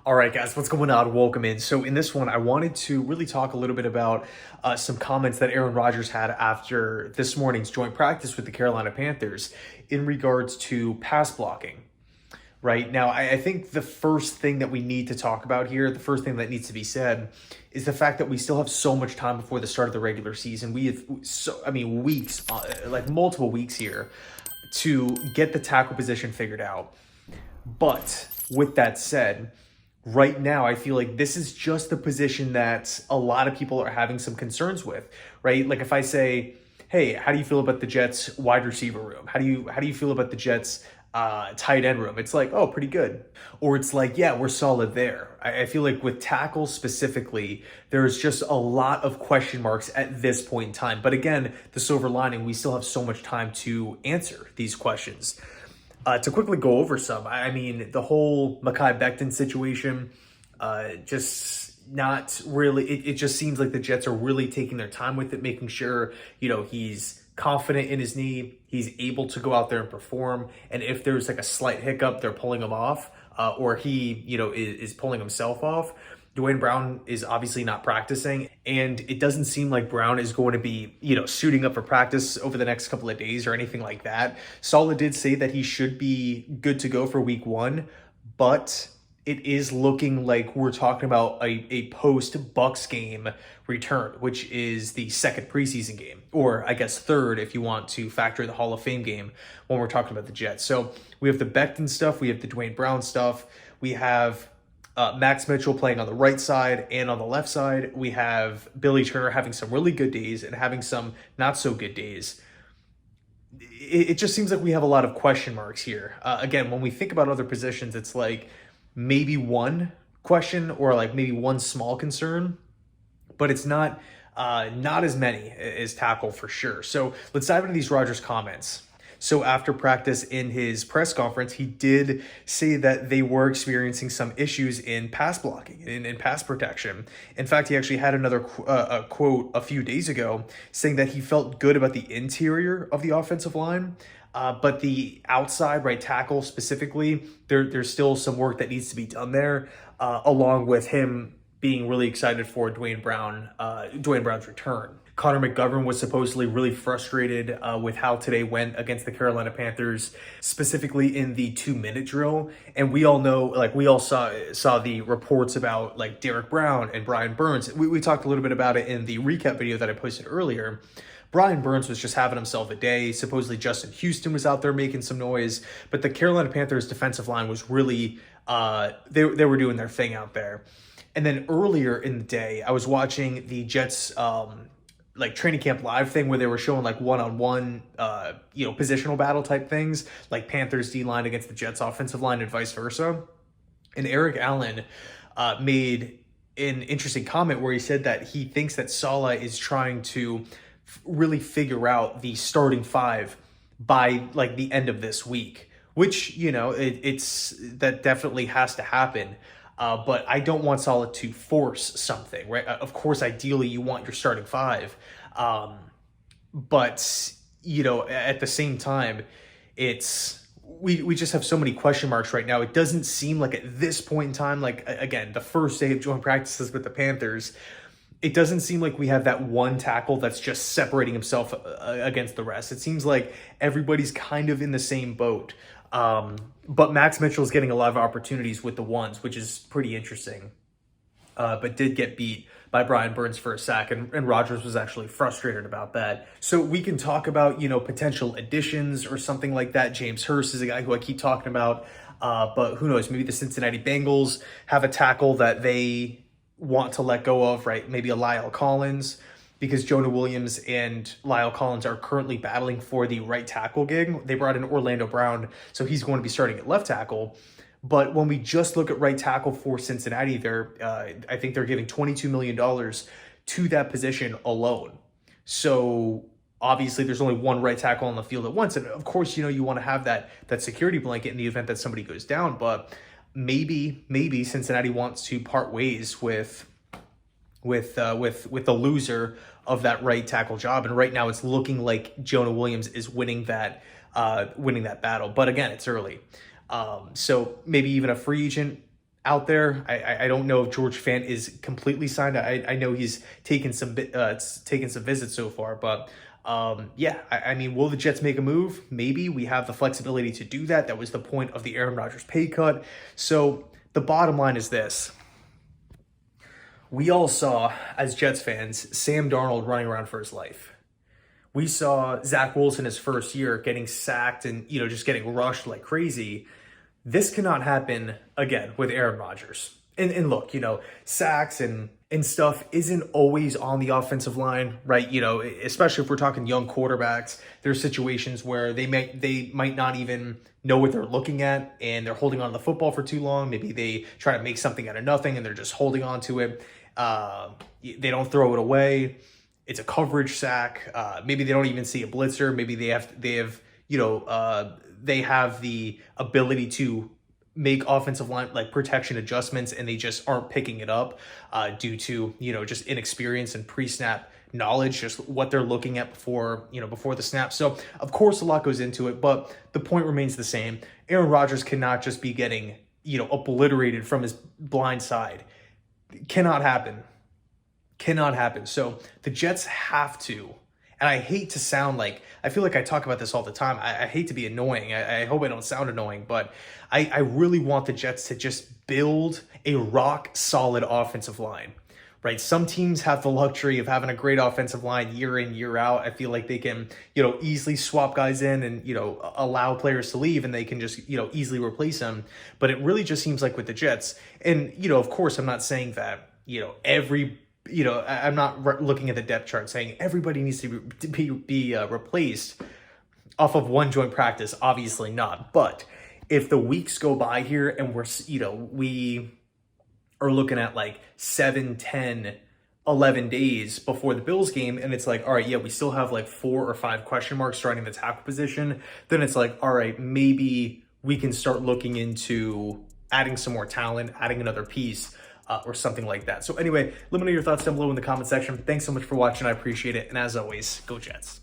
All right, guys, what's going on? Welcome in. So in this one, I wanted to really talk a little bit about some comments that Aaron Rodgers had after this morning's joint practice with the Carolina Panthers in regards to pass blocking. Right now, I think the first thing that we need to talk about here, the first thing that needs to be said, is the fact that we still have so much time before the start of the regular season. We have weeks, like multiple weeks here, to get the tackle position figured out. But with that said, right now, I feel like this is just the position that a lot of people are having some concerns with, right? Like if I say, hey, how do you feel about the Jets wide receiver room? How do you feel about the Jets tight end room? It's like, oh, pretty good. Or it's like, yeah, we're solid there. I feel like with tackles specifically, there's just a lot of question marks at this point in time. But again, the silver lining, we still have so much time to answer these questions. To quickly go over some, I mean, the whole Mekhi Becton situation, just not really, it just seems like the Jets are really taking their time with it, making sure, he's confident in his knee, he's able to go out there and perform. And if there's like a slight hiccup, they're pulling him off, or he, is pulling himself off. Dwayne Brown is obviously not practicing, and it doesn't seem like Brown is going to be, suiting up for practice over the next couple of days or anything like that. Saleh did say that he should be good to go for week one, but it is looking like we're talking about a post-Bucks game return, which is the second preseason game, or I guess third if you want to factor the Hall of Fame game when we're talking about the Jets. So we have the Becton stuff, we have the Dwayne Brown stuff, we have Max Mitchell playing on the right side and on the left side. We have Billy Turner having some really good days and having some not so good days. It just seems like we have a lot of question marks here. Again, when we think about other positions, it's like maybe one question or like maybe one small concern, but it's not as many as tackle for sure. So let's dive into these Rodgers comments. So after practice in his press conference, he did say that they were experiencing some issues in pass blocking and in pass protection. In fact, he actually had another quote a few days ago saying that he felt good about the interior of the offensive line. But the outside right tackle specifically, there's still some work that needs to be done there, along with him being really excited for Dwayne Brown's return. Connor McGovern was supposedly really frustrated with how today went against the Carolina Panthers, specifically in the 2-minute drill. And we all know, like we all saw the reports about like Derek Brown and Brian Burns. We talked a little bit about it in the recap video that I posted earlier. Brian Burns was just having himself a day. Supposedly Justin Houston was out there making some noise, but the Carolina Panthers defensive line was really, they were doing their thing out there. And then earlier in the day, I was watching the Jets, like training camp live thing where they were showing like one-on-one, positional battle type things, like Panthers D-line against the Jets offensive line and vice versa. And Eric Allen made an interesting comment where he said that he thinks that Saleh is trying to really figure out the starting five by like the end of this week, which, it's that definitely has to happen. But I don't want Saleh to force something, right? Of course, ideally, you want your starting five. But, at the same time, we just have so many question marks right now. It doesn't seem like at this point in time, like, again, the first day of joint practices with the Panthers, it doesn't seem like we have that one tackle that's just separating himself against the rest. It seems like everybody's kind of in the same boat. But Max Mitchell is getting a lot of opportunities with the ones, which is pretty interesting. But did get beat by Brian Burns for a sack, and Rodgers was actually frustrated about that. So we can talk about, potential additions or something like that. James Hurst is a guy who I keep talking about. But who knows, maybe the Cincinnati Bengals have a tackle that they want to let go of, right? Maybe a Lyle Collins, because Jonah Williams and Lyle Collins are currently battling for the right tackle gig. They brought in Orlando Brown, so he's going to be starting at left tackle. But when we just look at right tackle for Cincinnati, I think they're giving $22 million to that position alone. So obviously there's only one right tackle on the field at once. And of course, you want to have that security blanket in the event that somebody goes down. But maybe Cincinnati wants to part ways with the loser of that right tackle job. And right now it's looking like Jonah Williams is winning that battle. But again, it's early. So maybe even a free agent out there. I don't know if George Fant is completely signed. I know he's taken taken some visits so far, but yeah, I mean, will the Jets make a move? Maybe. We have the flexibility to do that. That was the point of the Aaron Rodgers pay cut. So the bottom line is this. We all saw, as Jets fans, Sam Darnold running around for his life. We saw Zach Wilson his first year getting sacked and, just getting rushed like crazy. This cannot happen again with Aaron Rodgers. And look, sacks and stuff isn't always on the offensive line, right? Especially if we're talking young quarterbacks, there's situations where they might not even know what they're looking at and they're holding on to the football for too long. Maybe they try to make something out of nothing and they're just holding on to it. They don't throw it away. It's a coverage sack. Maybe they don't even see a blitzer. Maybe they have the ability to make offensive line protection adjustments and they just aren't picking it up due to just inexperience and pre-snap knowledge, just what they're looking at before the snap. So of course a lot goes into it, but the point remains the same. Aaron Rodgers cannot just be getting obliterated from his blind side. Cannot happen. So the Jets have to. And I hate to sound like, I feel like I talk about this all the time. I hate to be annoying. I hope I don't sound annoying, but I really want the Jets to just build a rock solid offensive line, right? Some teams have the luxury of having a great offensive line year in, year out. I feel like they can, easily swap guys in and, allow players to leave and they can just, easily replace them. But it really just seems like with the Jets, and, of course, I'm not saying that, I'm not looking at the depth chart saying everybody needs to be replaced off of one joint practice. Obviously not. But if the weeks go by here and we are looking at 7, 10, 11 days before the Bills game, and it's all right, yeah, we still have 4 or 5 question marks starting the tackle position, then it's all right, maybe we can start looking into adding some more talent, adding another piece, or something like that. So anyway, let me know your thoughts down below in the comment section. Thanks so much for watching. I appreciate it. And as always, go Jets.